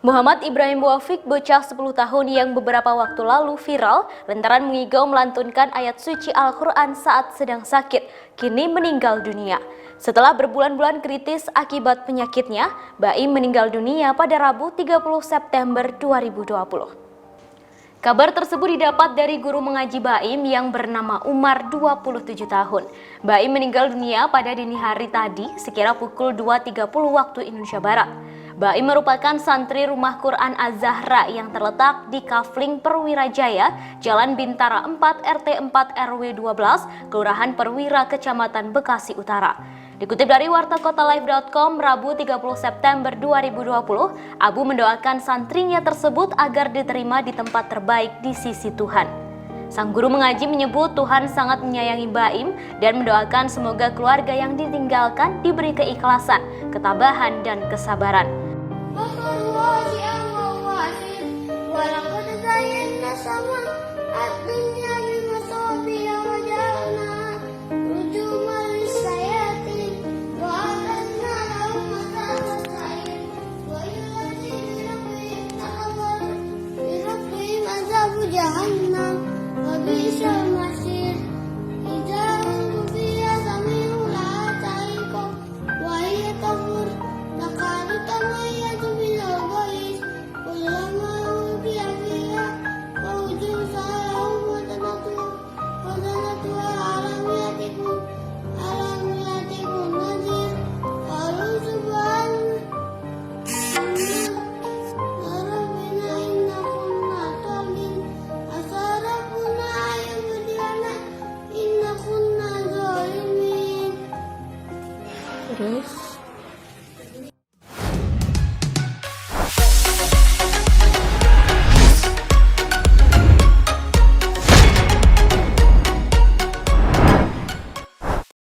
Muhammad Ibrahim Muwafiq, bocah 10 tahun yang beberapa waktu lalu viral lantaran mengigau melantunkan ayat suci Al-Quran saat sedang sakit, kini meninggal dunia. Setelah berbulan-bulan kritis akibat penyakitnya, Baim meninggal dunia pada Rabu 30 September 2020. Kabar tersebut didapat dari guru mengaji Baim yang bernama Umar, 27 tahun. Baim meninggal dunia pada dini hari tadi sekira pukul 2.30 waktu Indonesia Barat. Baim merupakan santri Rumah Quran Az-Zahra yang terletak di Kafling Perwirajaya, Jalan Bintara 4 RT 4 RW 12, Kelurahan Perwira, Kecamatan Bekasi Utara. Dikutip dari wartakotalive.com, Rabu 30 September 2020, Abu mendoakan santrinya tersebut agar diterima di tempat terbaik di sisi Tuhan. Sang guru mengaji menyebut Tuhan sangat menyayangi Baim dan mendoakan semoga keluarga yang ditinggalkan diberi keikhlasan, ketabahan, dan kesabaran. Jahannam wa bi'sal masir idza fiha sami'u la ta'iqu wa hiya tafur takadu tamayyazu bil ghais kullama uqiya fiha fawjun sa'ahum wa tanatu alam yatikum nadir qalu subhanallah terus